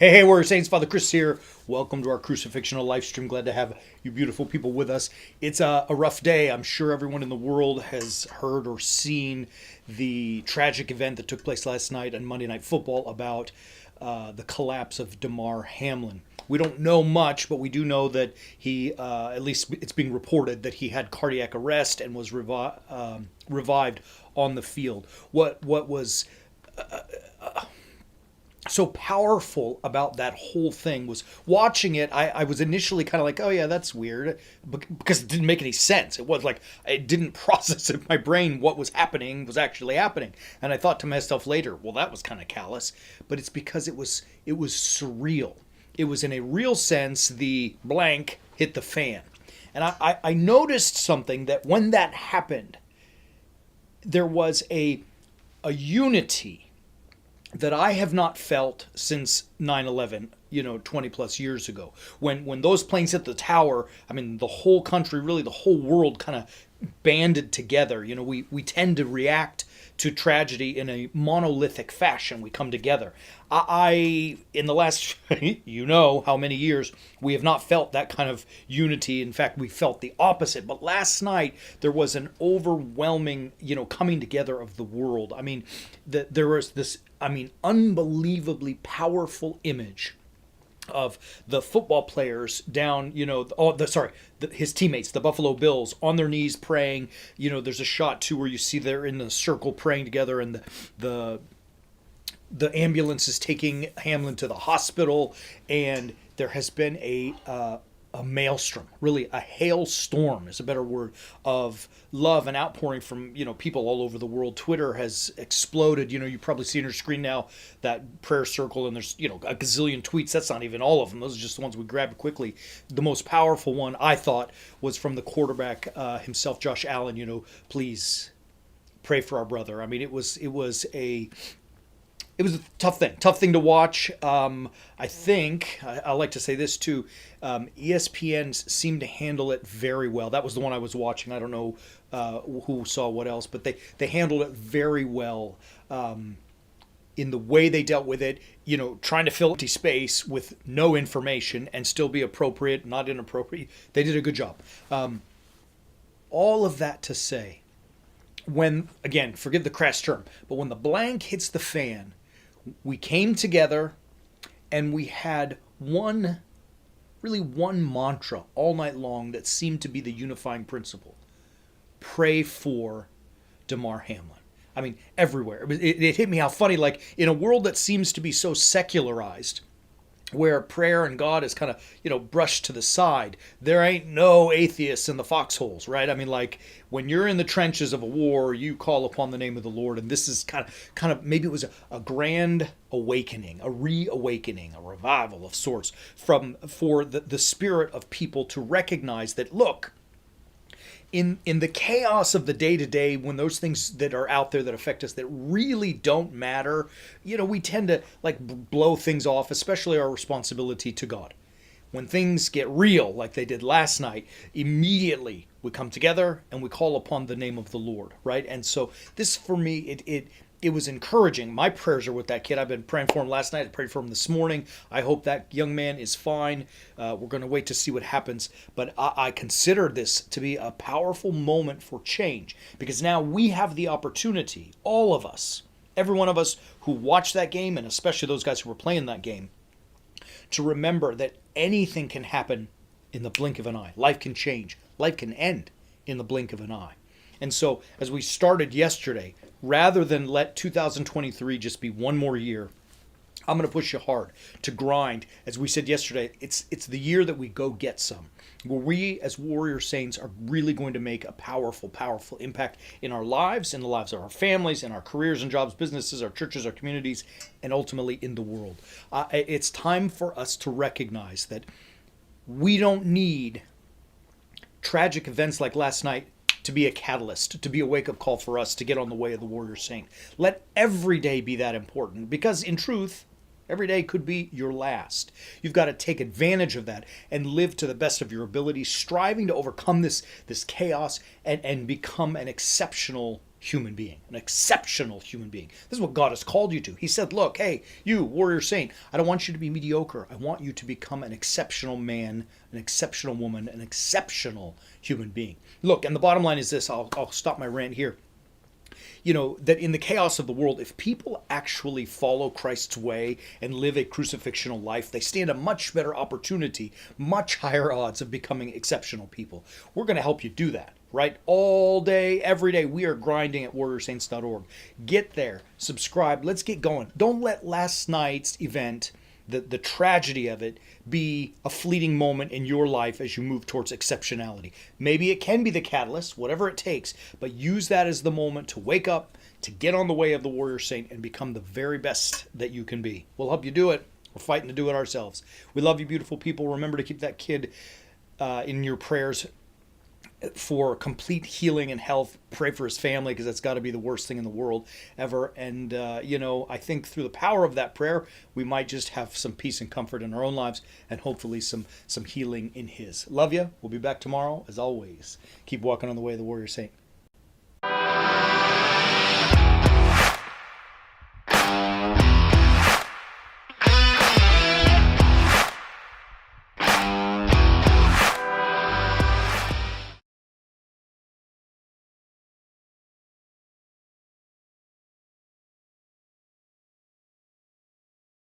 Hey, Warrior Saints, Father Chris here. Welcome to our Crucifixional live stream. Glad to have you beautiful people with us. It's a rough day. I'm sure everyone in the world has heard or seen the tragic event that took place last night on Monday Night Football about the collapse of Damar Hamlin. We don't know much, but we do know that he, at least it's being reported, that he had cardiac arrest and was revived on the field. What was so powerful about that whole thing was watching it. I was initially kind of like, oh yeah, that's weird, because it didn't make any sense. It was like it didn't process in my brain what was happening was actually happening, and I thought to myself later, well, that was kind of callous. But it's because it was surreal. It was in a real sense the blank hit the fan, and I noticed something, that when that happened, there was a unity that I have not felt since 9/11, 20 plus years ago. When those planes hit the tower, I mean, the whole country, really the whole world kind of banded together. We tend to react to tragedy in a monolithic fashion. We come together. In the last, how many years, we have not felt that kind of unity. In fact, we felt the opposite. But last night, there was an overwhelming, coming together of the world. I mean, there was this, unbelievably powerful image of the football players down, his teammates, the Buffalo Bills, on their knees praying. There's a shot too where you see they're in the circle praying together, and the ambulance is taking Hamlin to the hospital, and there has been a maelstrom, really a hailstorm is a better word, of love and outpouring from people all over the world. Twitter has exploded. You probably see on your screen now that prayer circle, and there's a gazillion tweets. That's not even all of them. Those are just the ones we grabbed quickly. The most powerful one, I thought, was from the quarterback himself, Josh Allen. Please pray for our brother. I mean, it was a tough thing to watch. I think I like to say this too. ESPN seemed to handle it very well. That was the one I was watching. I don't know who saw what else, but they handled it very well in the way they dealt with it. Trying to fill empty space with no information and still be appropriate, not inappropriate. They did a good job. All of that to say, when, again, forgive the crass term, but when the blank hits the fan, we came together and we had one mantra all night long that seemed to be the unifying principle. Pray for Damar Hamlin. I mean, everywhere. It hit me how funny, like in a world that seems to be so secularized, where prayer and God is kind of, brushed to the side. There ain't no atheists in the foxholes, right? I mean, like when you're in the trenches of a war, you call upon the name of the Lord. And this is kind of maybe it was a grand awakening, a reawakening, a revival of sorts for the spirit of people to recognize that, look, in the chaos of the day-to-day, when those things that are out there that affect us that really don't matter, we tend to blow things off, especially our responsibility to God. When things get real, like they did last night, immediately we come together and we call upon the name of the Lord, right? And so this, for me, it was encouraging. My prayers are with that kid. I've been praying for him last night. I prayed for him this morning. I hope that young man is fine. We're going to wait to see what happens. But I consider this to be a powerful moment for change, because now we have the opportunity, all of us, every one of us who watched that game, and especially those guys who were playing that game, to remember that anything can happen in the blink of an eye. Life can change. Life can end in the blink of an eye. And so, as we started yesterday, rather than let 2023 just be one more year, I'm going to push you hard to grind. As we said yesterday, it's the year that we go get some, where we as Warrior Saints are really going to make a powerful impact in our lives, in the lives of our families, in our careers and jobs, businesses, our churches, our communities, and ultimately in the world. It's time for us to recognize that we don't need tragic events like last night to be a catalyst, to be a wake-up call for us to get on the way of the Warrior Saint. Let every day be that important, because in truth, every day could be your last. You've got to take advantage of that and live to the best of your ability, striving to overcome this chaos and become an exceptional human being, an exceptional human being. This is what God has called you to. He said, look, hey, you warrior saint, I don't want you to be mediocre. I want you to become an exceptional man, an exceptional woman, an exceptional human being. Look, and the bottom line is this, I'll stop my rant here. That in the chaos of the world, if people actually follow Christ's way and live a crucifixional life, they stand a much better opportunity, much higher odds of becoming exceptional people. We're going to help you do that, right? All day, every day, we are grinding at warriorsaints.org. Get there, subscribe, let's get going. Don't let last night's event, the tragedy of it, be a fleeting moment in your life as you move towards exceptionality. Maybe it can be the catalyst, whatever it takes, but use that as the moment to wake up, to get on the way of the warrior saint and become the very best that you can be. We'll help you do it. We're fighting to do it ourselves. We love you, beautiful people. Remember to keep that kid in your prayers for complete healing and health. Pray for his family, because that's got to be the worst thing in the world ever. And, I think through the power of that prayer, we might just have some peace and comfort in our own lives, and hopefully some healing in his. Love you. We'll be back tomorrow. As always, keep walking on the way of the warrior saint.